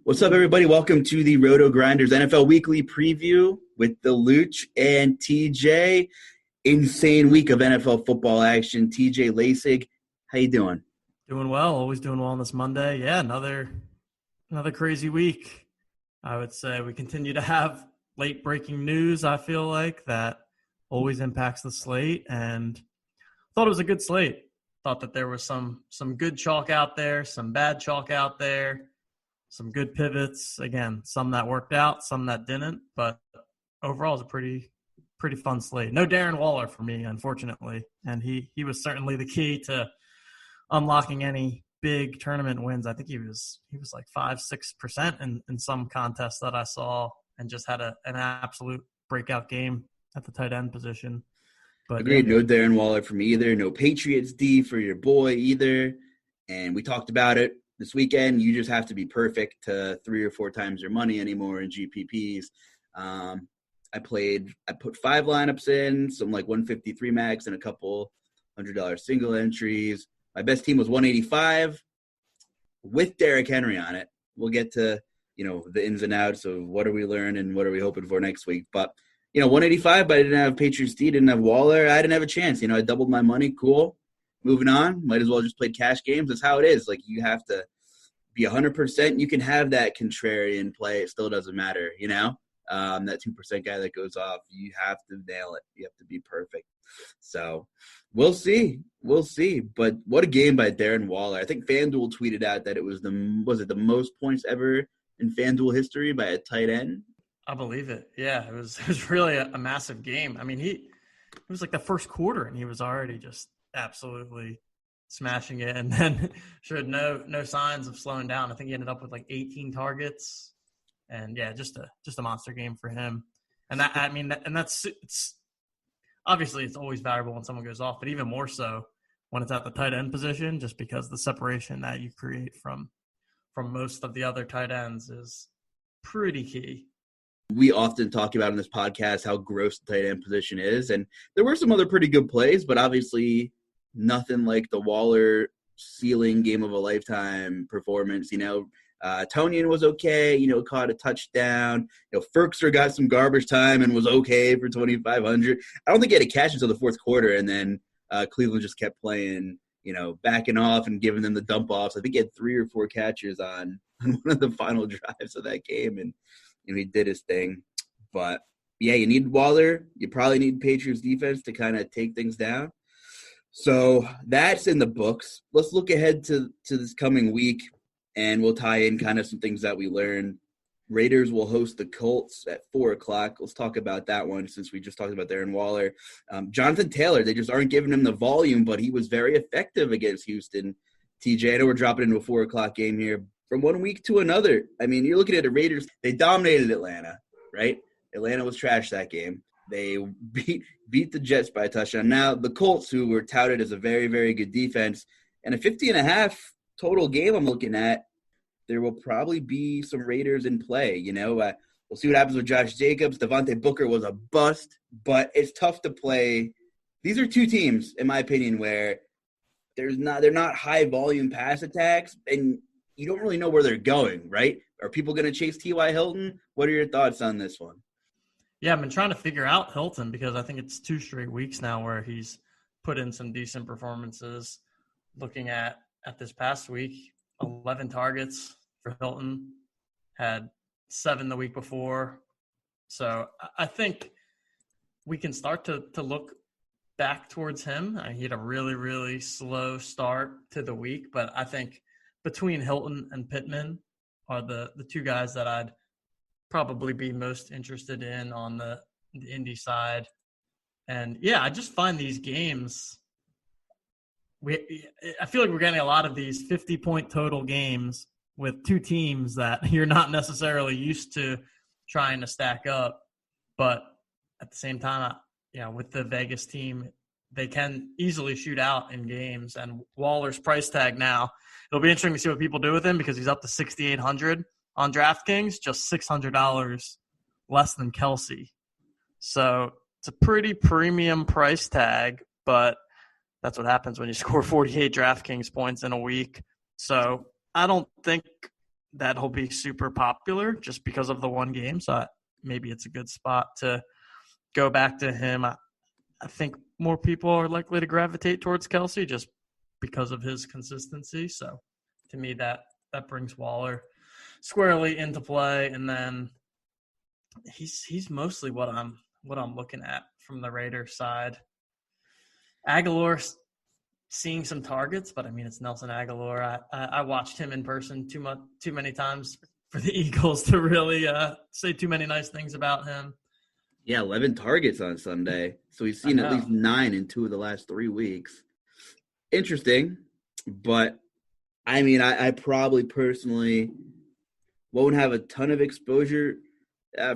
What's up, everybody? Welcome to the RotoGrinders NFL Weekly Preview with TheLuuch and TJ. Insane week of NFL football action. TJ Laessig, how you doing? Doing well. Always doing well on this Monday. Yeah, another crazy week. I would say we continue to have late breaking news. I feel like that always impacts the slate, and thought it was a good slate. Thought that there was some good chalk out there, some bad chalk out there. Some good pivots. Again, some that worked out, some that didn't. But overall, it's a pretty fun slate. No Darren Waller for me, unfortunately. And he was certainly the key to unlocking any big tournament wins. I think he was like 5-6% in some contests that I saw, and just had an absolute breakout game at the tight end position. But agreed. No Darren Waller for me either. No Patriots D for your boy either. And we talked about it. This weekend, you just have to be perfect to 3 or 4 times your money anymore in GPPs. I put 5 lineups in, some like 153 max and a couple $100 single entries. My best team was 185 with Derrick Henry on it. We'll get to, the ins and outs of what are we learning and what are we hoping for next week. But, 185, but I didn't have Patriots D, didn't have Waller. I didn't have a chance. I doubled my money. Cool. Moving on, might as well just play cash games. That's how it is. Like, you have to be 100%. You can have that contrarian play. It still doesn't matter, that 2% guy that goes off. You have to nail it. You have to be perfect. So we'll see. But what a game by Darren Waller. I think FanDuel tweeted out that it was the most points ever in FanDuel history by a tight end? I believe it. Yeah, it was really a massive game. I mean, it was like the first quarter, and he was already just absolutely smashing it, and then showed no signs of slowing down. I think he ended up with like 18 targets, and yeah, just a monster game for him. And it's obviously it's always valuable when someone goes off, but even more so when it's at the tight end position, just because the separation that you create from most of the other tight ends is pretty key. We often talk about in this podcast how gross the tight end position is, and there were some other pretty good plays, but obviously nothing like the Waller ceiling game of a lifetime performance. Tonian was okay, caught a touchdown. Ferkser got some garbage time and was okay for 2,500. I don't think he had a catch until the fourth quarter, and then Cleveland just kept playing, backing off and giving them the dump offs. I think he had 3 or 4 catches on one of the final drives of that game, and he did his thing. But yeah, you need Waller. You probably need Patriots defense to kind of take things down. So that's in the books. Let's look ahead to this coming week, and we'll tie in kind of some things that we learned. Raiders will host the Colts at 4 o'clock. Let's talk about that one since we just talked about Darren Waller. Jonathan Taylor, they just aren't giving him the volume, but he was very effective against Houston. TJ, I know we're dropping into a 4 o'clock game here. From one week to another, I mean, you're looking at the Raiders. They dominated Atlanta, right? Atlanta was trash that game. They beat the Jets by a touchdown. Now, the Colts, who were touted as a very, very good defense, and a 50.5 total game I'm looking at, there will probably be some Raiders in play. We'll see what happens with Josh Jacobs. Devontae Booker was a bust, but it's tough to play. These are 2 teams, in my opinion, where they're not high-volume pass attacks, and you don't really know where they're going, right? Are people going to chase T.Y. Hilton? What are your thoughts on this one? Yeah, I've been trying to figure out Hilton because I think it's 2 straight weeks now where he's put in some decent performances. Looking at this past week, 11 targets for Hilton, had 7 the week before. So I think we can start to look back towards him. He had a really, really slow start to the week, but I think between Hilton and Pittman are the 2 guys that I'd probably be most interested in on the Indy side. And yeah, I just find these games, I feel like we're getting a lot of these 50-point total games with 2 teams that you're not necessarily used to trying to stack up. But at the same time, with the Vegas team, they can easily shoot out in games. And Waller's price tag now, it'll be interesting to see what people do with him because he's up to 6,800 on DraftKings, just $600 less than Kelsey. So it's a pretty premium price tag, but that's what happens when you score 48 DraftKings points in a week. So I don't think that he'll be super popular just because of the one game. So maybe it's a good spot to go back to him. I think more people are likely to gravitate towards Kelce just because of his consistency. So to me, that brings Waller squarely into play. And then he's mostly what I'm looking at from the Raiders side. Aguilar seeing some targets, but I mean, it's Nelson Aguilar. I watched him in person too many times for the Eagles to really say too many nice things about him. Yeah, 11 targets on Sunday. So he's seen at least 9 in 2 of the last 3 weeks. Interesting, but I mean, I probably personally won't have a ton of exposure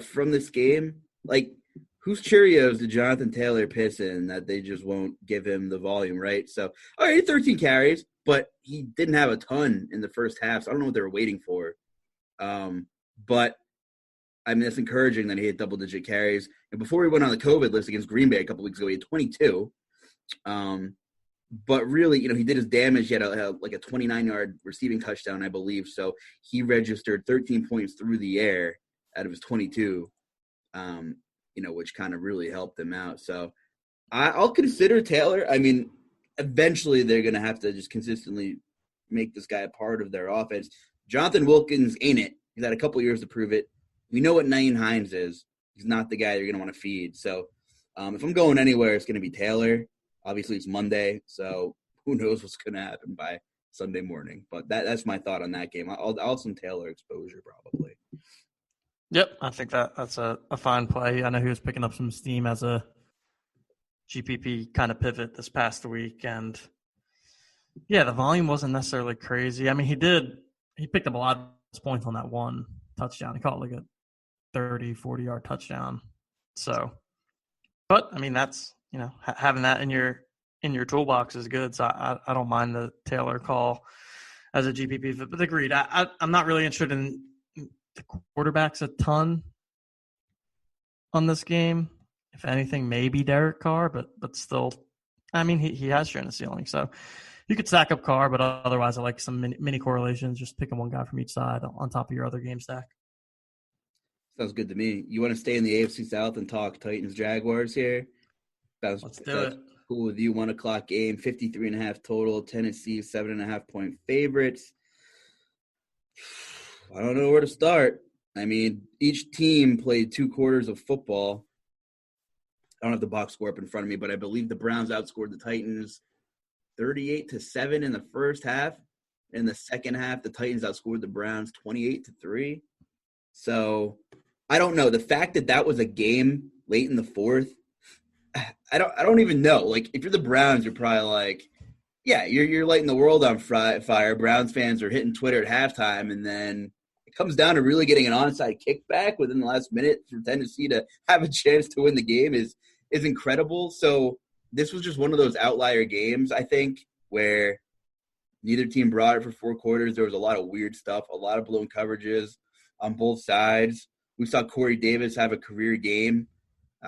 from this game. Like, whose Cheerios did Jonathan Taylor piss in that they just won't give him the volume, right? So, all right, 13 carries, but he didn't have a ton in the first half, so I don't know what they were waiting for. But, I mean, it's encouraging that he had double-digit carries. And before he went on the COVID list against Green Bay a couple weeks ago, he had 22. But really, he did his damage. He had a 29-yard receiving touchdown, I believe. So he registered 13 points through the air out of his 22, which kind of really helped him out. So I'll consider Taylor. I mean, eventually they're going to have to just consistently make this guy a part of their offense. Jonathan Wilkins ain't it. He's had a couple years to prove it. We know what Nyheim Hines is. He's not the guy you're going to want to feed. So if I'm going anywhere, it's going to be Taylor. Obviously, it's Monday, so who knows what's going to happen by Sunday morning. But that's my thought on that game. I'll have some Taylor exposure probably. Yep, I think that's a fine play. I know he was picking up some steam as a GPP kind of pivot this past week. And, yeah, the volume wasn't necessarily crazy. I mean, he picked up a lot of points on that one touchdown. He caught like a 30, 40-yard touchdown. So, but, I mean, that's – having that in your toolbox is good. So I don't mind the Taylor call as a GPP. But agreed, I'm not really interested in the quarterbacks a ton on this game. If anything, maybe Derek Carr, but still, I mean, he has shown a ceiling. So you could stack up Carr, but otherwise I like some mini correlations, just picking one guy from each side on top of your other game stack. Sounds good to me. You want to stay in the AFC South and talk Titans-Jaguars here? Let's do it. Cool with you. 1 o'clock game, 53.5 total. Tennessee 7.5-point favorites. I don't know where to start. I mean, each team played 2 quarters of football. I don't have the box score up in front of me, but I believe the Browns outscored the Titans 38-7 in the first half. In the second half, the Titans outscored the Browns 28-3. So I don't know. The fact that was a game late in the fourth, I don't even know. Like, if you're the Browns, you're probably like, yeah, you're lighting the world on fire. Browns fans are hitting Twitter at halftime, and then it comes down to really getting an onside kickback within the last minute for Tennessee to have a chance to win the game is incredible. So this was just one of those outlier games, I think, where neither team brought it for 4 quarters. There was a lot of weird stuff, a lot of blown coverages on both sides. We saw Corey Davis have a career game.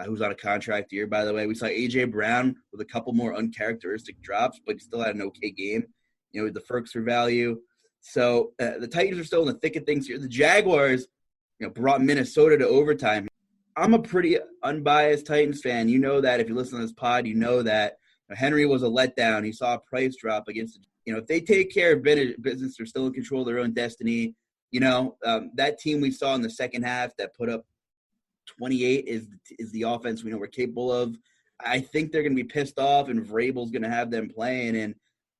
Who's on a contract year, by the way. We saw A.J. Brown with a couple more uncharacteristic drops, but he still had an okay game, with the Ferkser value. So the Titans are still in the thick of things here. The Jaguars, brought Minnesota to overtime. I'm a pretty unbiased Titans fan. You know that if you listen to this pod, you know that Henry was a letdown. He saw a price drop against, if they take care of business, they're still in control of their own destiny. That team we saw in the second half that put up 28 is the offense we know we're capable of. I think they're going to be pissed off, and Vrabel's going to have them playing. And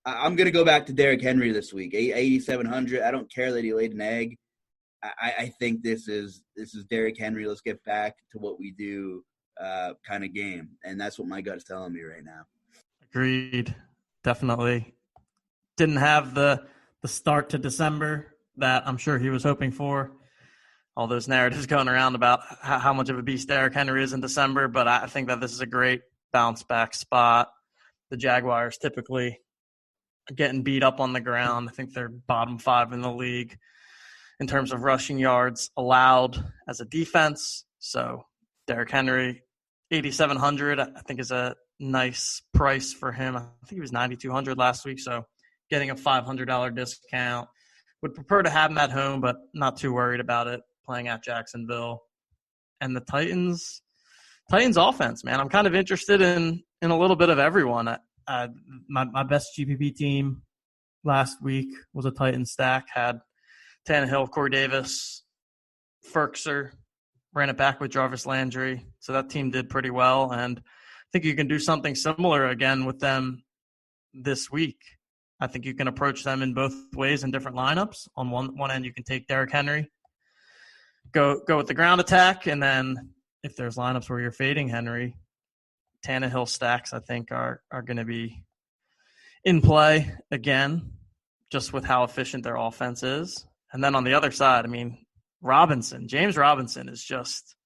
I'm going to go back to Derrick Henry this week. 8,700. I don't care that he laid an egg. I think this is Derrick Henry. Let's get back to what we do kind of game, and that's what my gut's telling me right now. Agreed. Definitely didn't have the start to December that I'm sure he was hoping for. All those narratives going around about how much of a beast Derrick Henry is in December, but I think that this is a great bounce-back spot. The Jaguars typically getting beat up on the ground. I think they're bottom 5 in the league in terms of rushing yards allowed as a defense. So Derrick Henry, 8,700, I think is a nice price for him. I think he was 9,200 last week, so getting a $500 discount Would prefer to have him at home, but not too worried about it playing at Jacksonville. And the Titans offense, man, I'm kind of interested in a little bit of everyone. My best GPP team last week was a Titans stack. Had Tannehill, Corey Davis, Ferkser, ran it back with Jarvis Landry. So that team did pretty well. And I think you can do something similar again with them this week. I think you can approach them in both ways in different lineups. On one end, you can take Derrick Henry, go with the ground attack, and then if there's lineups where you're fading Henry, Tannehill stacks, I think, are going to be in play again, just with how efficient their offense is. And then on the other side, I mean, James Robinson is just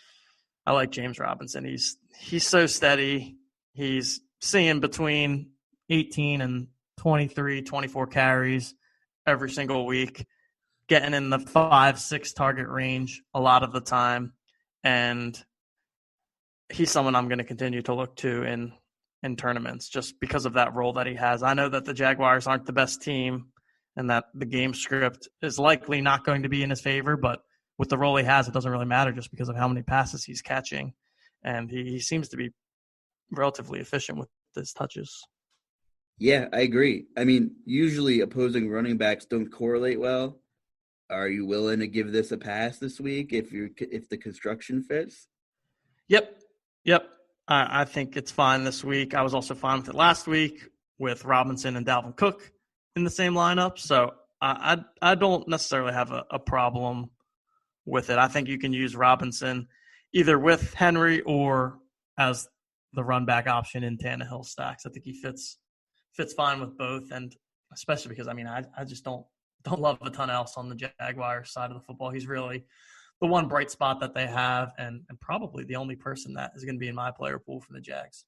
– I like James Robinson. He's so steady. He's seeing between 18 and 23, 24 carries every single week, getting in the 5-6 target range a lot of the time. And he's someone I'm going to continue to look to in tournaments just because of that role that he has. I know that the Jaguars aren't the best team and that the game script is likely not going to be in his favor, but with the role he has, it doesn't really matter just because of how many passes he's catching. And he seems to be relatively efficient with his touches. Yeah, I agree. I mean, usually opposing running backs don't correlate well. Are you willing to give this a pass this week if the construction fits? Yep. I think it's fine this week. I was also fine with it last week with Robinson and Dalvin Cook in the same lineup. So I don't necessarily have a problem with it. I think you can use Robinson either with Henry or as the run back option in Tannehill stacks. I think he fits fine with both, and especially because, I mean, I just don't love a ton else on the Jaguars side of the football. He's really the one bright spot that they have, and probably the only person that is going to be in my player pool for the Jags.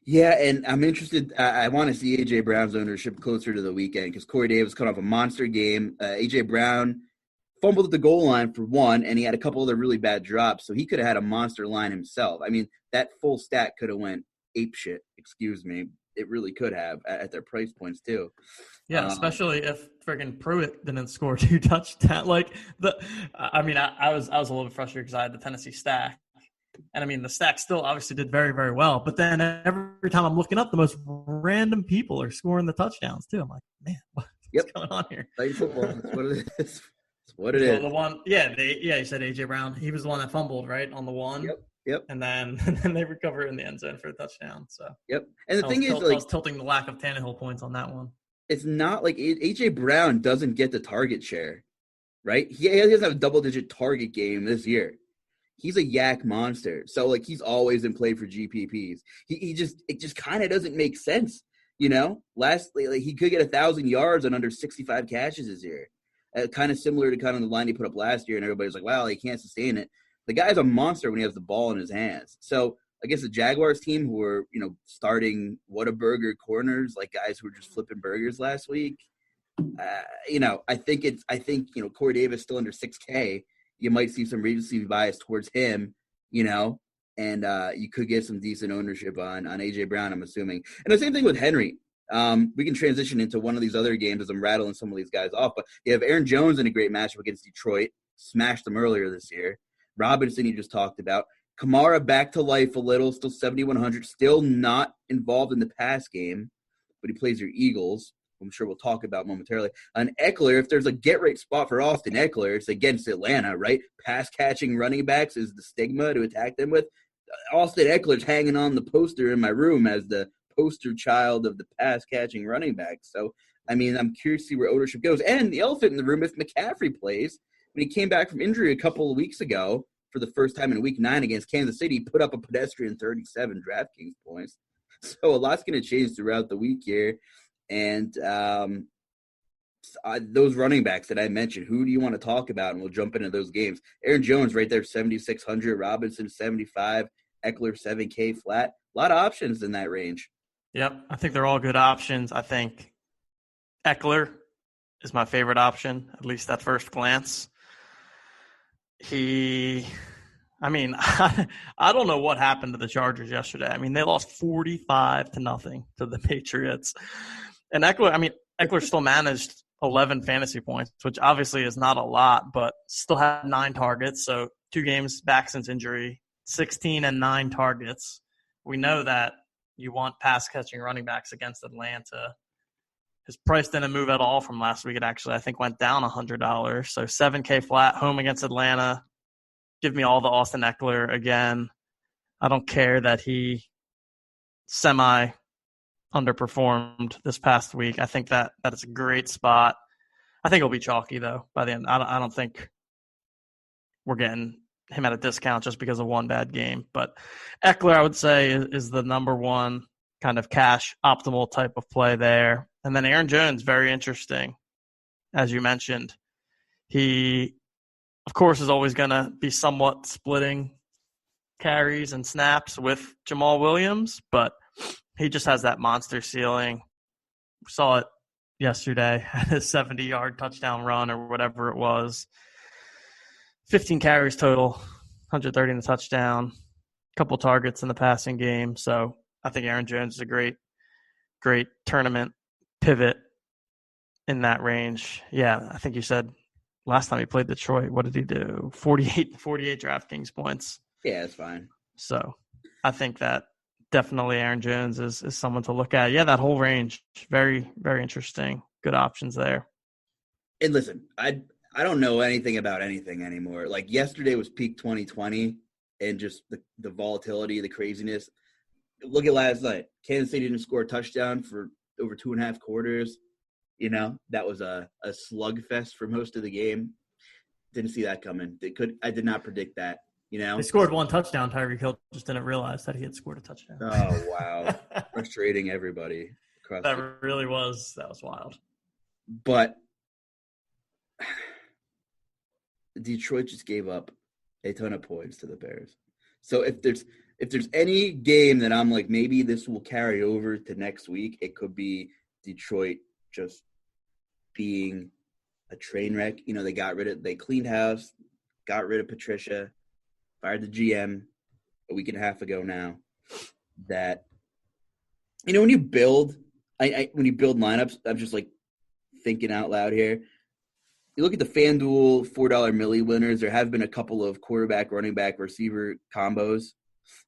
Yeah, and I'm interested. I want to see A.J. Brown's ownership closer to the weekend because Corey Davis cut off a monster game. A.J. Brown fumbled at the goal line for one, and he had a couple other really bad drops, so he could have had a monster line himself. I mean, that full stat could have went apeshit, excuse me. It really could have at their price points too. Yeah, especially if friggin' Pruitt didn't score 2 touchdowns. I was a little bit frustrated because I had the Tennessee stack. And, I mean, the stack still obviously did very, very well. But then every time I'm looking up, the most random people are scoring the touchdowns, too. I'm like, man, what's going on here? Play football. That's what it is. That's what it is. The one, you said A.J. Brown. He was the one that fumbled, right, on the one? Yep. And then they recover in the end zone for a touchdown. So. Yep. And the thing is, I was tilting the lack of Tannehill points on that one. It's not like A.J. Brown doesn't get the target share, right? He doesn't have a double-digit target game this year. He's a yak monster. So, he's always in play for GPPs. It just kind of doesn't make sense, you know? Lastly, he could get 1,000 yards on under 65 catches this year. Kind of similar to kind of the line he put up last year, and everybody's like, wow, he can't sustain it. The guy's a monster when he has the ball in his hands. So, I guess the Jaguars team who were, starting Whataburger corners, like guys who were just flipping burgers last week, I think Corey Davis still under 6K. You might see some recency bias towards him, and you could get some decent ownership on A.J. Brown, I'm assuming. And the same thing with Henry. We can transition into one of these other games as I'm rattling some of these guys off. But you have Aaron Jones in a great matchup against Detroit. Smashed them earlier this year. Robinson you just talked about. Kamara back to life a little, still 7,100, still not involved in the pass game, but he plays your Eagles. I'm sure we'll talk about momentarily. On Eckler, if there's a get-right spot for Austin Eckler, it's against Atlanta, right? Pass-catching running backs is the stigma to attack them with. Austin Eckler's hanging on the poster in my room as the poster child of the pass-catching running backs. So, I mean, I'm curious to see where ownership goes. And the elephant in the room, if McCaffrey plays, when he came back from injury a couple of weeks ago for the first time in Week 9 against Kansas City, put up a pedestrian 37 DraftKings points. So a lot's going to change throughout the week here. And those running backs that I mentioned, who do you want to talk about? And we'll jump into those games. Aaron Jones right there, 7,600. Robinson, 75. Eckler, 7K flat. A lot of options in that range. Yep, I think they're all good options. I think Eckler is my favorite option, at least at first glance. I don't know what happened to the Chargers yesterday. I mean, they lost 45-0 to the Patriots. And Eckler still managed 11 fantasy points, which obviously is not a lot, but still had 9 targets. So 2 games back since injury, 16 and 9 targets. We know that you want pass-catching running backs against Atlanta. His price didn't move at all from last week. It actually, I think, went down $100. So $7K flat, home against Atlanta. Give me all the Austin Eckler again. I don't care that he underperformed this past week. I think that is a great spot. I think it'll be chalky, though, by the end. I don't think we're getting him at a discount just because of one bad game. But Eckler, I would say, is the number one kind of cash optimal type of play there. And then Aaron Jones, very interesting, as you mentioned. He, of course, is always going to be somewhat splitting carries and snaps with Jamal Williams, but he just has that monster ceiling. We saw it yesterday at his 70-yard touchdown run or whatever it was. 15 carries total, 130 in the touchdown, a couple targets in the passing game. So I think Aaron Jones is a great tournament pivot in that range. Yeah, I think you said last time he played Detroit, what did he do? 48 DraftKings points. Yeah, it's fine. So I think that definitely Aaron Jones is someone to look at. Yeah, that whole range, very, very interesting. Good options there. And listen, I don't know anything about anything anymore. Like yesterday was peak 2020 and just the volatility, the craziness. Look at last night. Kansas City didn't score a touchdown for over 2.5 quarters. You know, that was a slugfest for most of the game. Didn't see that coming. I did not predict that, you know. They scored 1 touchdown. Tyreek Hill just didn't realize that he had scored a touchdown. Oh, wow. Frustrating everybody. That was wild. But Detroit just gave up a ton of points to the Bears. So if there's any game that I'm like, maybe this will carry over to next week, it could be Detroit just being a train wreck. You know, they cleaned house, got rid of Patricia, fired the GM a week and a half ago now. That, you know, when you build lineups, I'm just like thinking out loud here. You look at the FanDuel $4 milli winners. There have been a couple of quarterback, running back, receiver combos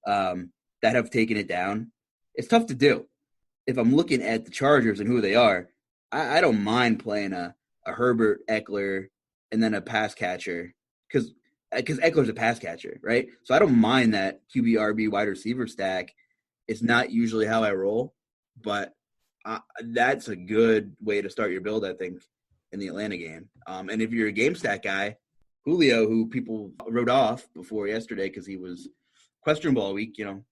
that have taken it down. It's tough to do. If I'm looking at the Chargers and who they are, I don't mind playing a Herbert, Eckler, and then a pass catcher because Eckler's a pass catcher, right? So I don't mind that QBRB wide receiver stack. It's not usually how I roll, but that's a good way to start your build, I think, in the Atlanta game. And if you're a game stack guy, Julio, who people wrote off before yesterday because he was questionable all week, you know,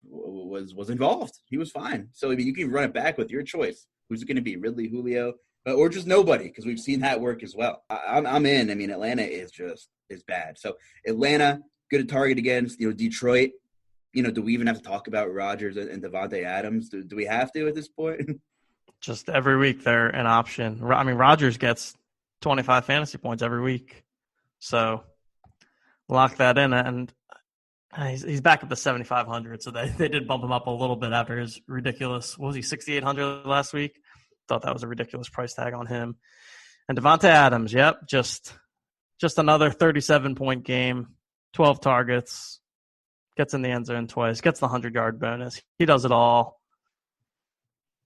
was involved. He was fine. So I mean, you can run it back with your choice. Who's it going to be, Ridley, Julio, or just nobody? Because we've seen that work as well. I'm in. I mean, Atlanta is bad. So Atlanta, good to target against. You know, Detroit. You know, do we even have to talk about Rodgers and Devontae Adams? Do we have to at this point? Just every week they're an option. I mean, Rodgers gets 25 fantasy points every week. So lock that in. And he's back up to 7,500. So they did bump him up a little bit after his ridiculous, what was he, 6,800 last week? Thought that was a ridiculous price tag on him. And Devontae Adams, yep, just another 37-point game, 12 targets, gets in the end zone twice, gets the 100-yard bonus. He does it all.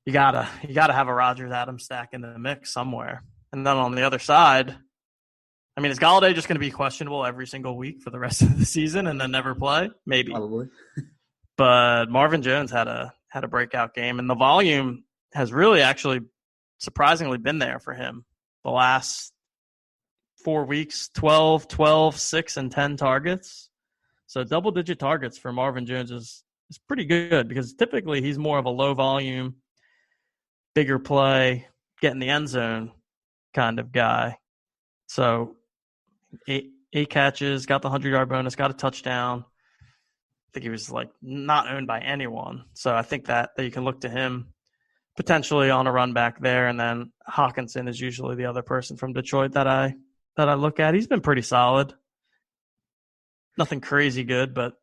You gotta have a Rodgers Adams stack in the mix somewhere. And then on the other side, I mean, is Galladay just going to be questionable every single week for the rest of the season and then never play? Maybe. Probably. But Marvin Jones had a breakout game, and the volume has really actually surprisingly been there for him. The last 4 weeks, 12, 6, and 10 targets. So double-digit targets for Marvin Jones is pretty good because typically he's more of a low-volume, bigger play, get in the end zone kind of guy. So eight catches, got the 100-yard bonus, got a touchdown. I think he was like not owned by anyone. So I think that you can look to him potentially on a run back there. And then Hawkinson is usually the other person from Detroit that I look at. He's been pretty solid. Nothing crazy good, but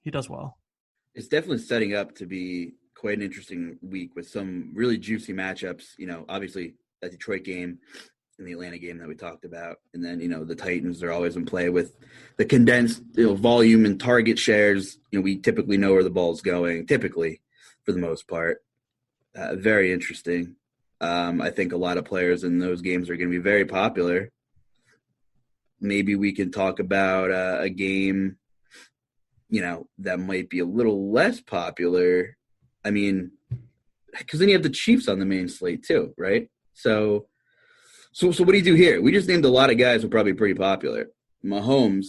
he does well. It's definitely setting up to be quite an interesting week with some really juicy matchups. You know, obviously that Detroit game and the Atlanta game that we talked about. And then, the Titans are always in play with the condensed volume and target shares. We typically know where the ball's going, typically, for the most part. Very interesting. I think a lot of players in those games are going to be very popular. Maybe we can talk about a game, that might be a little less popular. I mean, because then you have the Chiefs on the main slate too, right? So what do you do here? We just named a lot of guys who are probably pretty popular. Mahomes,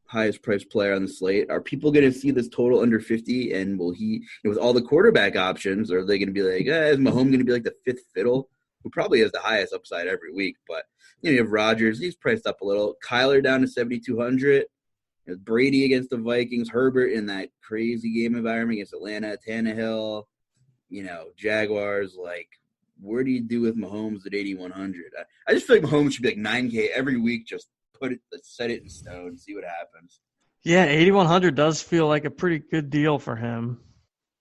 highest priced player on the slate. Are people going to see this total under 50? And will he, with all the quarterback options, are they going to be like, is Mahomes going to be like the fifth fiddle? Who probably has the highest upside every week. But, you have Rodgers. He's priced up a little. Kyler down to 7,200. Brady against the Vikings. Herbert in that crazy game environment against Atlanta. Tannehill. Jaguars. Like, where do you do with Mahomes at 8,100? I just feel like Mahomes should be like 9K every week. Just set it in stone, see what happens. Yeah, 8,100 does feel like a pretty good deal for him.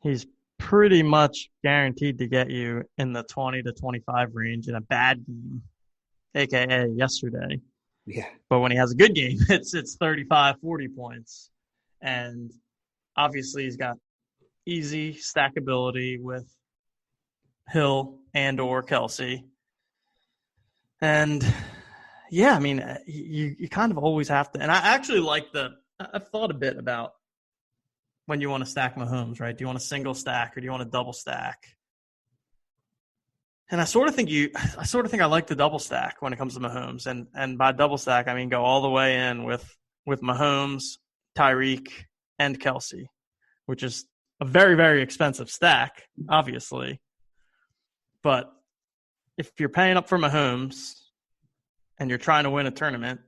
He's pretty much guaranteed to get you in the 20 to 25 range in a bad game, aka yesterday. Yeah. But when he has a good game, it's 35, 40 points. And obviously he's got easy stackability with Hill and or Kelsey. And yeah, I mean, you kind of always have to. And I actually I've thought a bit about when you want to stack Mahomes, right? Do you want a single stack or do you want a double stack? And I sort of think I like the double stack when it comes to Mahomes. And by double stack, I mean go all the way in with Mahomes, Tyreek, and Kelsey, which is a very, very expensive stack, obviously. But if you're paying up for Mahomes and you're trying to win a tournament,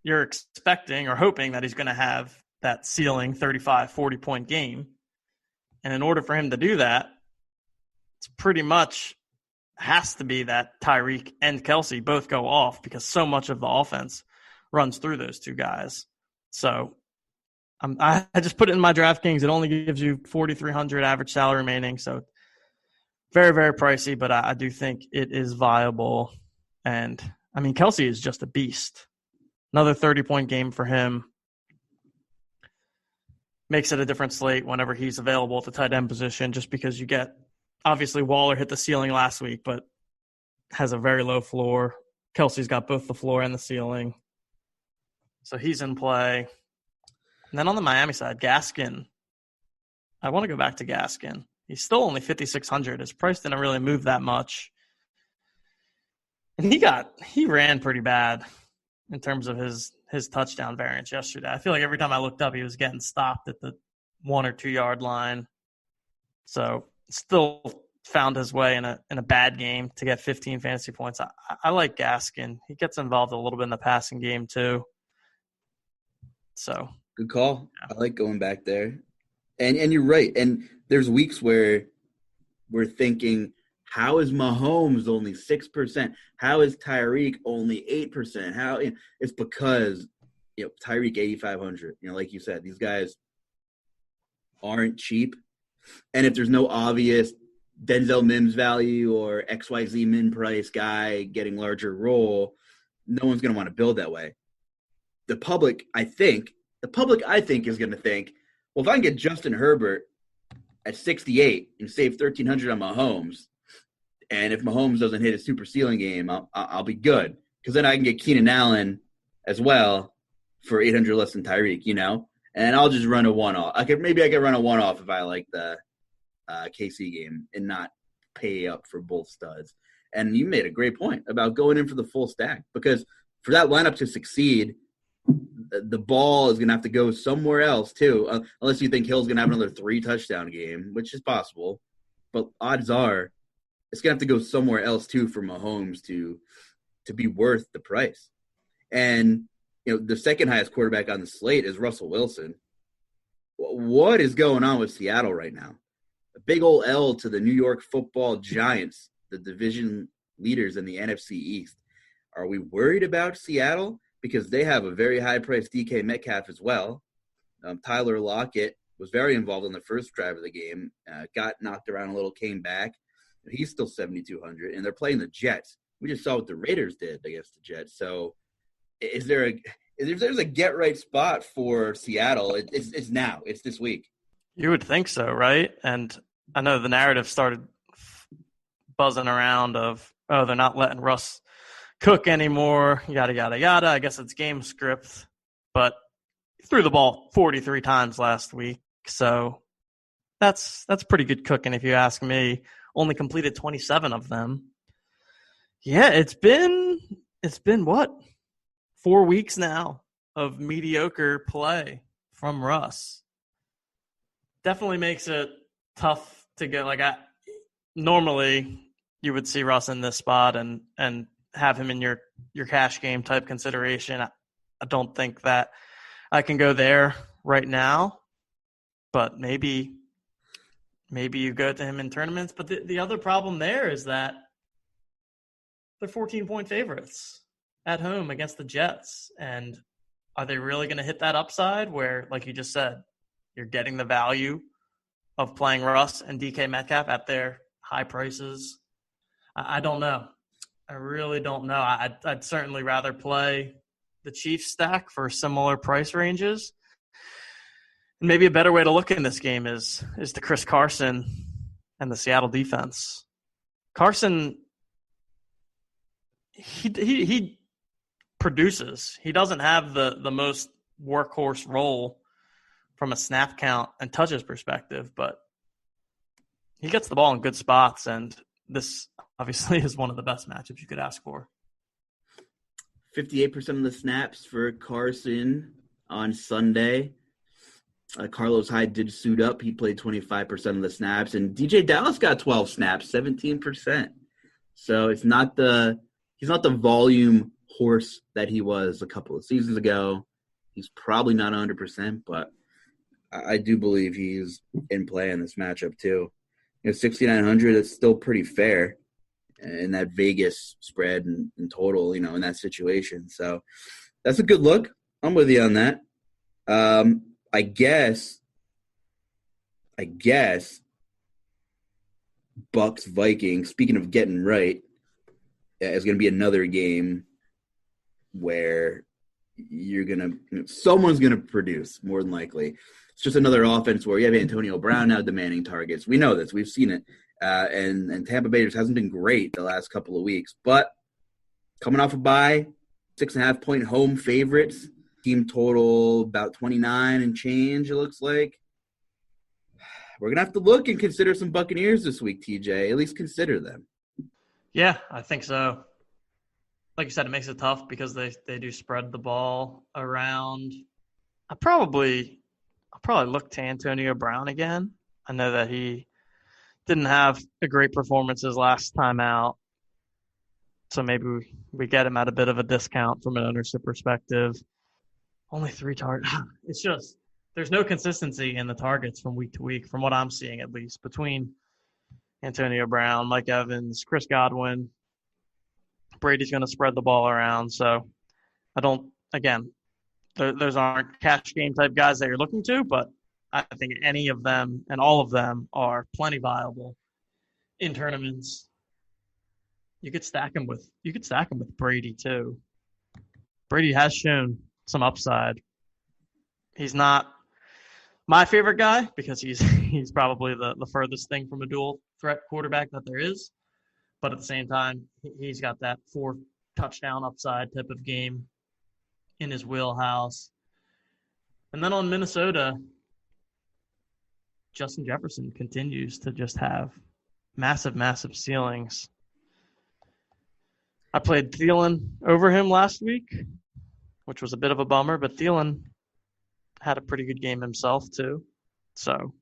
you're expecting or hoping that he's going to have that ceiling 35, 40-point game. And in order for him to do that, it's pretty much has to be that Tyreek and Kelsey both go off because so much of the offense runs through those two guys. So I just put it in my DraftKings. It only gives you $4,300 average salary remaining. So very, very pricey, but I do think it is viable. And, I mean, Kelsey is just a beast. Another 30-point game for him. Makes it a different slate whenever he's available at the tight end position just because you get – obviously, Waller hit the ceiling last week, but has a very low floor. Kelsey's got both the floor and the ceiling. So he's in play. And then on the Miami side, Gaskin. I want to go back to Gaskin. He's still only 5,600. His price didn't really move that much. And he ran pretty bad in terms of his touchdown variance yesterday. I feel like every time I looked up, he was getting stopped at the 1 or 2 yard line. So still found his way in a bad game to get 15 fantasy points. I like Gaskin. He gets involved a little bit in the passing game too. So good call. Yeah. I like going back there. And you're right. And there's weeks where we're thinking, how is Mahomes only 6%? How is Tyreek only 8%? It's because Tyreek 8,500. Like you said, these guys aren't cheap. And if there's no obvious Denzel Mims value or XYZ min price guy getting larger role, no one's going to want to build that way. The public, I think, is going to think, well, if I can get Justin Herbert at 68 and save 1,300 on Mahomes, and if Mahomes doesn't hit a super ceiling game, I'll be good. Because then I can get Keenan Allen as well for 800 less than Tyreek, And I'll just run a one-off. Maybe I could run a one-off if I like the KC game and not pay up for both studs. And you made a great point about going in for the full stack. Because for that lineup to succeed, the ball is going to have to go somewhere else too, unless you think Hill's going to have another 3-touchdown game, which is possible. But odds are it's going to have to go somewhere else too for Mahomes to be worth the price. And, the second highest quarterback on the slate is Russell Wilson. What is going on with Seattle right now? A big old L to the New York Football Giants, the division leaders in the NFC East. Are we worried about Seattle? Because they have a very high-priced DK Metcalf as well. Tyler Lockett was very involved in the first drive of the game, got knocked around a little, came back. He's still 7,200, and they're playing the Jets. We just saw what the Raiders did against the Jets. So if there's a get right spot for Seattle, it's now. It's this week. You would think so, right? And I know the narrative started buzzing around of, oh, they're not letting Russ cook anymore, yada, yada, yada. I guess it's game script. But he threw the ball 43 times last week. So that's pretty good cooking if you ask me. Only completed 27 of them. Yeah, it's been what? 4 weeks now of mediocre play from Russ. Definitely makes it tough to get normally you would see Russ in this spot and have him in your cash game type consideration. I don't think that I can go there right now, but maybe you go to him in tournaments. But the other problem there is that they're 14-point favorites at home against the Jets. And are they really going to hit that upside where, like you just said, you're getting the value of playing Russ and DK Metcalf at their high prices? I don't know. I really don't know. I'd certainly rather play the Chiefs stack for similar price ranges. And maybe a better way to look in this game is the Chris Carson and the Seattle defense. Carson, he produces. He doesn't have the most workhorse role from a snap count and touches perspective, but he gets the ball in good spots, and this obviously is one of the best matchups you could ask for. 58% of the snaps for Carson on Sunday. Carlos Hyde did suit up. He played 25% of the snaps, and DJ Dallas got 12 snaps, 17%. So he's not the volume horse that he was a couple of seasons ago. He's probably not 100%, but I do believe he's in play in this matchup too. 6,900, that's still pretty fair in that Vegas spread and total, in that situation. So that's a good look. I'm with you on that. I guess Bucks Vikings, speaking of getting right, is going to be another game where someone's going to produce more than likely. It's just another offense where you have Antonio Brown now demanding targets. We know this. We've seen it. And Tampa Bay just hasn't been great the last couple of weeks. But coming off a bye, 6.5-point home favorites, team total about 29 and change, it looks like. We're going to have to look and consider some Buccaneers this week, TJ. At least consider them. Yeah, I think so. Like you said, it makes it tough because they do spread the ball around. I'll probably look to Antonio Brown again. I know that he didn't have a great performance his last time out. So maybe we get him at a bit of a discount from an ownership perspective. Only 3 targets. It's just there's no consistency in the targets from week to week, from what I'm seeing at least, between Antonio Brown, Mike Evans, Chris Godwin. Brady's going to spread the ball around. So those aren't cash game type guys that you're looking to, but I think any of them and all of them are plenty viable in tournaments. You could stack him with Brady too. Brady has shown some upside. He's not my favorite guy because he's probably the furthest thing from a dual threat quarterback that there is. But at the same time, he's got that 4 touchdown upside type of game in his wheelhouse. And then on Minnesota, Justin Jefferson continues to just have massive, massive ceilings. I played Thielen over him last week, which was a bit of a bummer, but Thielen had a pretty good game himself too. So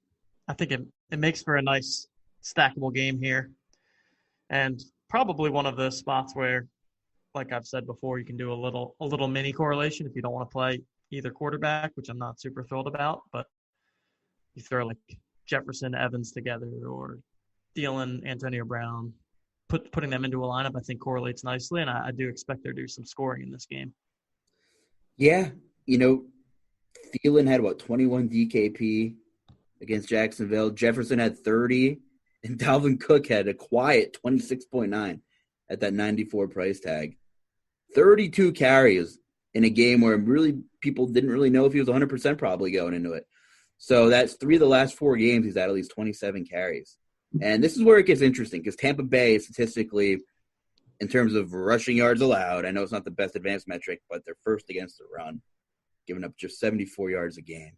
I think it makes for a nice stackable game here. And probably one of those spots where, like I've said before, you can do a little mini correlation if you don't want to play either quarterback, which I'm not super thrilled about, but you throw like Jefferson, Evans together, or Thielen, Antonio Brown, putting them into a lineup, I think correlates nicely, and I do expect there to do some scoring in this game. Yeah, Thielen had 21 DKP against Jacksonville. Jefferson had 30, And Dalvin Cook had a quiet 26.9 at that 94 price tag. 32 carries in a game where really people didn't really know if he was 100% probably going into it. So that's 3 of the last 4 games he's had at least 27 carries. And this is where it gets interesting because Tampa Bay statistically, in terms of rushing yards allowed, I know it's not the best advanced metric, but they're first against the run, giving up just 74 yards a game.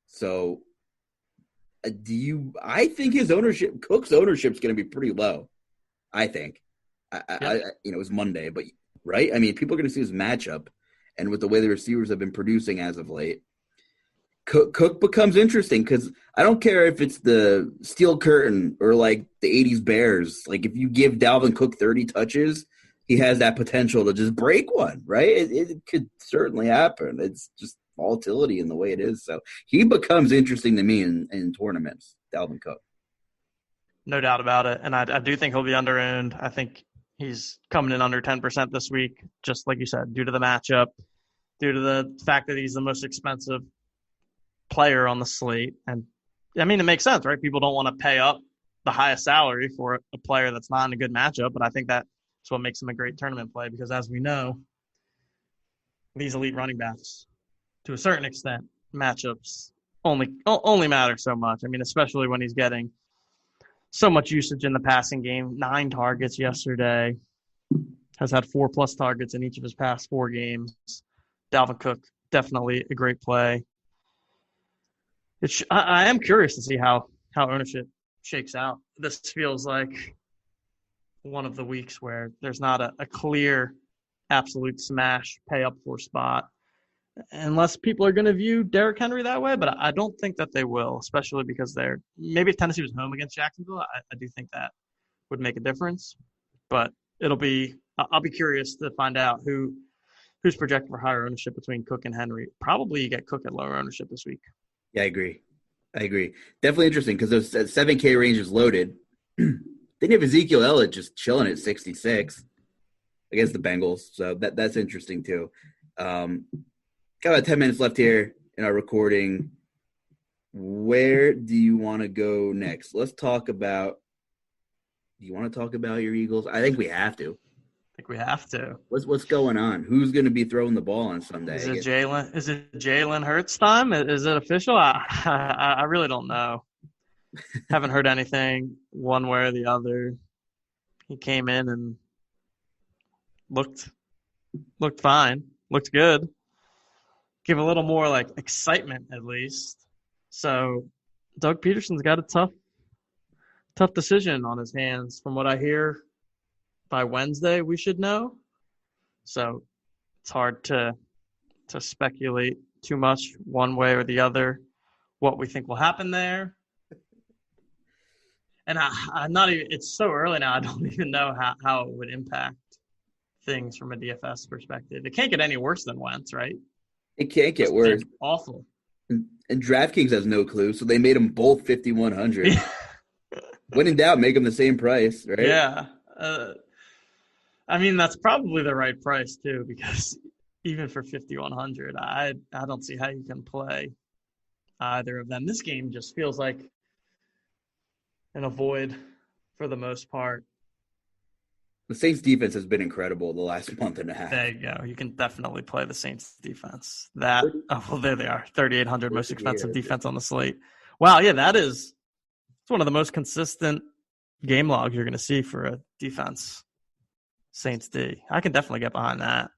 So I think Cook's ownership is going to be pretty low. I think. It was Monday, but right? I mean, people are going to see his matchup, and with the way the receivers have been producing as of late, Cook becomes interesting because I don't care if it's the Steel Curtain or like the 80s Bears. Like if you give Dalvin Cook 30 touches, he has that potential to just break one, right? It could certainly happen. It's just volatility in the way it is. So he becomes interesting to me in tournaments, Dalvin Cook. No doubt about it. And I do think he'll be under-owned. I think he's coming in under 10% this week, just like you said, due to the matchup, due to the fact that he's the most expensive player on the slate. And, I mean, it makes sense, right? People don't want to pay up the highest salary for a player that's not in a good matchup, but I think that's what makes him a great tournament play because, as we know, these elite running backs, to a certain extent, matchups only matter so much. I mean, especially when he's getting so much usage in the passing game. 9 targets yesterday. Has had 4+ targets in each of his past 4 games. Dalvin Cook, definitely a great play. I am curious to see how ownership shakes out. This feels like one of the weeks where there's not a clear, absolute smash pay up for spot. Unless people are going to view Derrick Henry that way, but I don't think that they will, especially because maybe if Tennessee was home against Jacksonville, I do think that would make a difference. But I'll be curious to find out who's projected for higher ownership between Cook and Henry. Probably you get Cook at lower ownership this week. Yeah, I agree. Definitely interesting because those 7K range is loaded. Then you have Ezekiel Elliott just chilling at 66 against the Bengals, so that's interesting too. Got about 10 minutes left here in our recording. Where do you want to go next? Let's talk about – do you want to talk about your Eagles? I think we have to. What's going on? Who's going to be throwing the ball on Sunday? Is it Jalen Hurts time? Is it official? I really don't know. Haven't heard anything one way or the other. He came in and looked fine, looked good. Give a little more like excitement at least. So Doug Peterson's got a tough decision on his hands. From what I hear, by Wednesday we should know. So it's hard to speculate too much one way or the other what we think will happen there. And I'm not even – it's so early now, I don't even know how it would impact things from a DFS perspective. It can't get any worse than Wentz, right? It can't get worse. Awful. And DraftKings has no clue, so they made them both 5,100. When in doubt, make them the same price, right? Yeah. I mean, that's probably the right price, too, because even for 5,100, I don't see how you can play either of them. This game just feels like an avoid for the most part. The Saints defense has been incredible the last month and a half. There you go. You can definitely play the Saints defense. There they are. 3,800 most expensive defense on the slate. Wow, yeah, it's one of the most consistent game logs you're going to see for a defense. Saints D. I can definitely get behind that.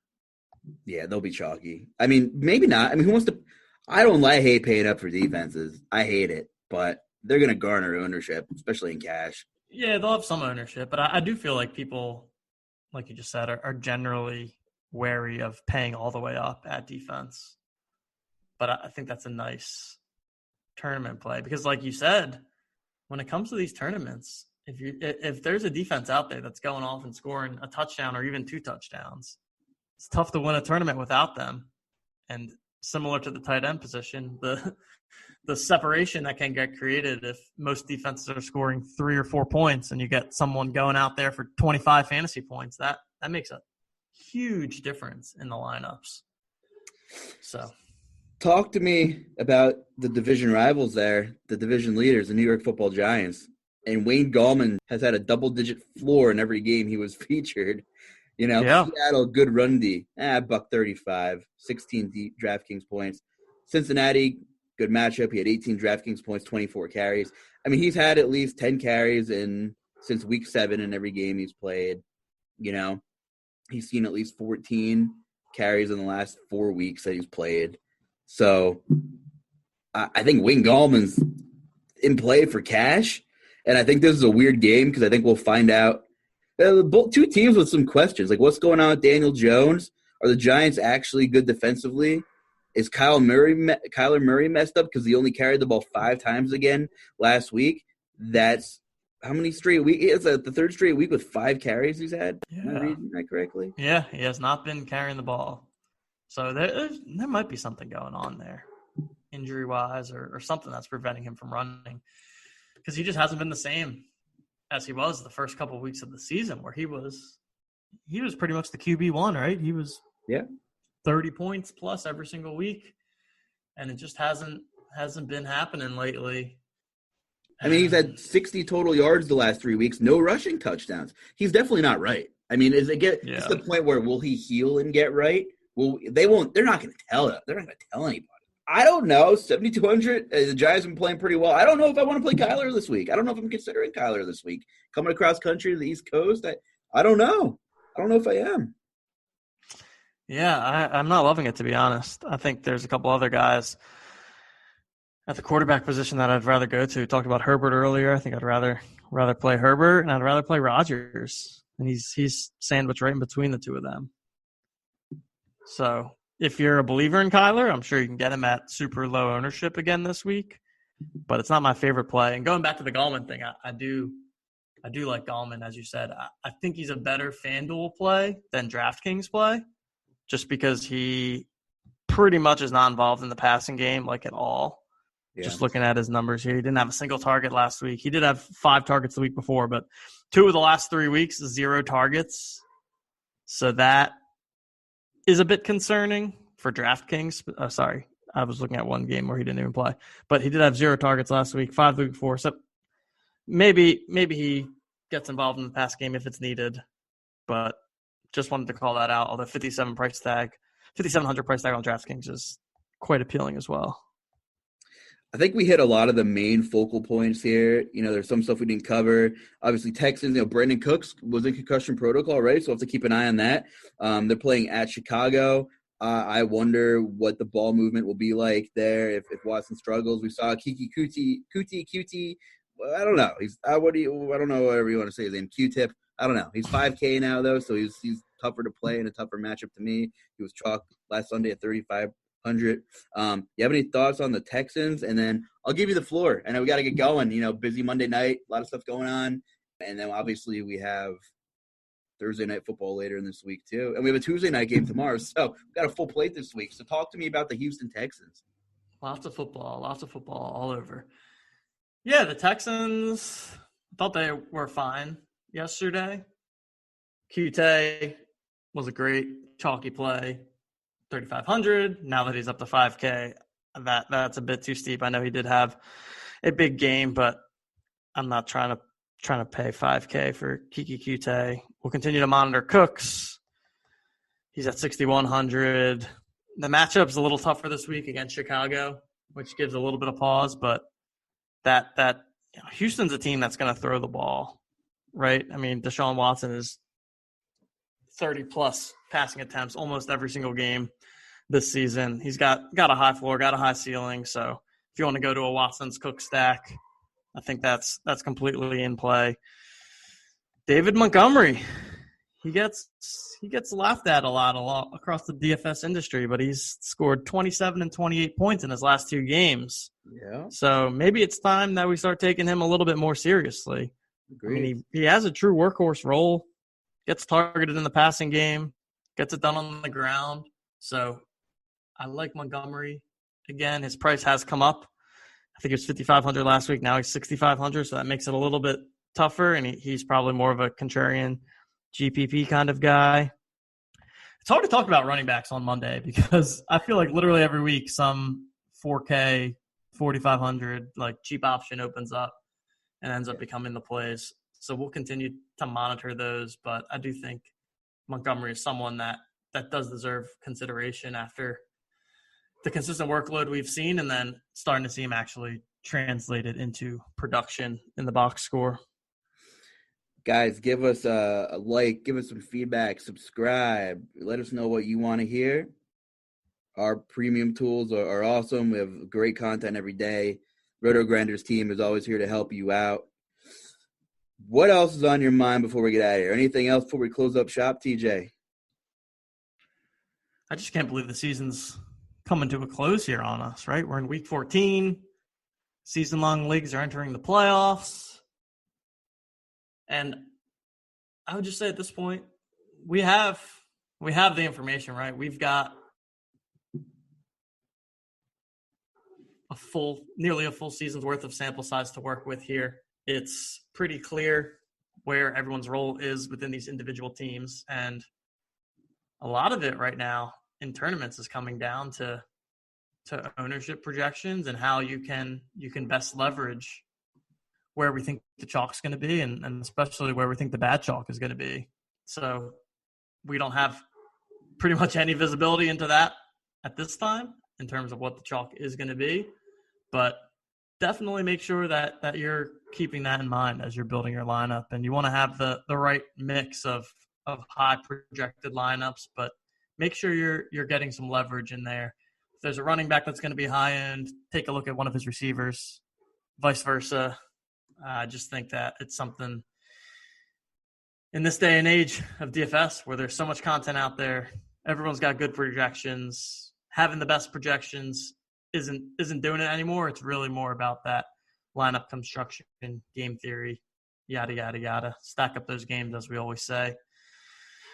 Yeah, they'll be chalky. I mean, maybe not. I mean, who wants to – I hate paying up for defenses. I hate it, but they're going to garner ownership, especially in cash. Yeah, they'll have some ownership, but I do feel like people, like you just said, are generally wary of paying all the way up at defense. But I think that's a nice tournament play because, like you said, when it comes to these tournaments, if there's a defense out there that's going off and scoring a touchdown or even 2 touchdowns, it's tough to win a tournament without them. And similar to the tight end position, the separation that can get created if most defenses are scoring 3 or 4 points and you get someone going out there for 25 fantasy points, that makes a huge difference in the lineups. So talk to me about the division rivals there, the division leaders, the New York Football Giants And Wayne Gallman has had a double-digit floor in every game he was featured. Yeah. Seattle, good run D. $1.35, 16 DraftKings points. Cincinnati, good matchup. He had 18 DraftKings points, 24 carries. I mean, he's had at least 10 carries since week 7 in every game he's played. He's seen at least 14 carries in the last 4 weeks that he's played. So I think Wayne Gallman's in play for cash. And I think this is a weird game because I think we'll find out. Both two teams with some questions, like what's going on with Daniel Jones? Are the Giants actually good defensively? Is Kyler Murray messed up because he only carried the ball 5 times again last week? That's how many straight weeks? It's the third straight week with 5 carries he's had. Yeah. Am I reading that correctly? Yeah, he has not been carrying the ball. So there might be something going on there, injury-wise or something that's preventing him from running, because he just hasn't been the same as he was the first couple of weeks of the season, where he was pretty much the QB1, right? He was 30 points plus every single week, and it just hasn't been happening lately. I mean, he's had 60 total yards the last 3 weeks, no rushing touchdowns. He's definitely not right. I mean, it's the point where will he heal and get right? Well, they won't. They're not going to tell him. They're not going to tell anybody. I don't know. 7,200. The Giants have been playing pretty well. I don't know if I want to play Kyler this week. I don't know if I'm considering Kyler this week. Coming across country to the East Coast, I don't know. I don't know if I am. Yeah, I'm not loving it, to be honest. I think there's a couple other guys at the quarterback position that I'd rather go to. Talked about Herbert earlier. I think I'd rather play Herbert, and I'd rather play Rodgers. And he's sandwiched right in between the two of them. So if you're a believer in Kyler, I'm sure you can get him at super low ownership again this week. But it's not my favorite play. And going back to the Gallman thing, I do like Gallman, as you said. I think he's a better FanDuel play than DraftKings play, just because he pretty much is not involved in the passing game, like, at all. Yeah. Just looking at his numbers here, he didn't have a single target last week. He did have 5 targets the week before, but 2 of the last 3 weeks, 0 targets. So that is a bit concerning for DraftKings. Sorry, I was looking at one game where he didn't even play. But he did have 0 targets last week, 5 the week before. So maybe he gets involved in the pass game if it's needed. But just wanted to call that out. Although 5,700 price tag on DraftKings is quite appealing as well. I think we hit a lot of the main focal points here. There's some stuff we didn't cover. Obviously, Texans, Brandon Cooks was in concussion protocol, right? So we'll have to keep an eye on that. They're playing at Chicago. I wonder what the ball movement will be like there if Watson struggles. We saw Kiki Cutie. I don't know. I don't know whatever you want to say his name. Q-Tip. I don't know. He's 5K now, though, so he's tougher to play and a tougher matchup to me. He was chalked last Sunday at 3,500. You have any thoughts on the Texans? And then I'll give you the floor. I know we got to get going. Busy Monday night, a lot of stuff going on. And then obviously we have Thursday night football later in this week too. And we have a Tuesday night game tomorrow. So we've got a full plate this week. So talk to me about the Houston Texans. Lots of football all over. Yeah, the Texans, I thought they were fine yesterday. QT was a great chalky play. 3,500. Now that he's up to 5K, that's a bit too steep. I know he did have a big game, but I'm not trying to pay 5K for Kiki Qt. We'll continue to monitor Cooks. He's at 6,100. The matchup's a little tougher this week against Chicago, which gives a little bit of pause, but that Houston's a team that's going to throw the ball, right? I mean, Deshaun Watson is 30-plus passing attempts almost every single game this season. He's got a high floor, got a high ceiling. So if you want to go to a Watson's Cook stack, I think that's completely in play. David Montgomery, he gets laughed at a lot across the DFS industry, but he's scored 27 and 28 points in his last 2 games. Yeah. So maybe it's time that we start taking him a little bit more seriously. Agreed. I mean, he has a true workhorse role, gets targeted in the passing game, gets it done on the ground. So I like Montgomery. Again, his price has come up. I think it was 5,500 last week. Now he's 6,500, so that makes it a little bit tougher, and he's probably more of a contrarian GPP kind of guy. It's hard to talk about running backs on Monday because I feel like literally every week some 4K, 4,500, like cheap option opens up. and ends up becoming the plays. So we'll continue to monitor those, but I do think Montgomery is someone that does deserve consideration after the consistent workload we've seen, and then starting to see him actually translated into production in the box score. Guys, give us a like, give us some feedback, subscribe, let us know what you want to hear. Our premium tools are awesome. We have great content every day. RotoGrinders team is always here to help you out. What else is on your mind before we get out of here? Anything else before we close up shop, TJ? I just can't believe the season's coming to a close here on us, right? We're in week 14. Season-long leagues are entering the playoffs. And I would just say at this point, we have the information, right? We've got nearly a full season's worth of sample size to work with here. It's pretty clear where everyone's role is within these individual teams. And a lot of it right now in tournaments is coming down to ownership projections and how you can best leverage where we think the chalk's going to be and especially where we think the bad chalk is going to be. So we don't have pretty much any visibility into that at this time in terms of what the chalk is going to be. But definitely make sure that you're keeping that in mind as you're building your lineup. And you want to have the right mix of high projected lineups, but make sure you're getting some leverage in there. If there's a running back that's going to be high end, take a look at one of his receivers, vice versa. I just think that it's something in this day and age of DFS where there's so much content out there. Everyone's got good projections. Having the best projections isn't doing it anymore. It's really more about that lineup construction, game theory, yada, yada, yada. Stack up those games, as we always say.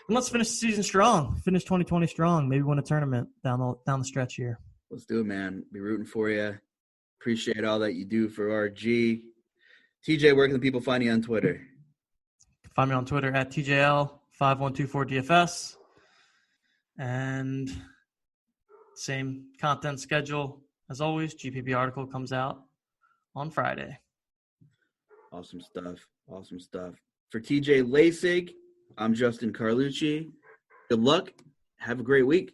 And let's finish the season strong. Finish 2020 strong. Maybe win a tournament down the stretch here. Let's do it, man. Be rooting for you. Appreciate all that you do for RG. TJ, where can the people find you on Twitter? Find me on Twitter at TJL5124DFS. And same content schedule as always. GPP article comes out on Friday. Awesome stuff. Awesome stuff. For TJ Laessig, I'm Justin Carlucci. Good luck. Have a great week.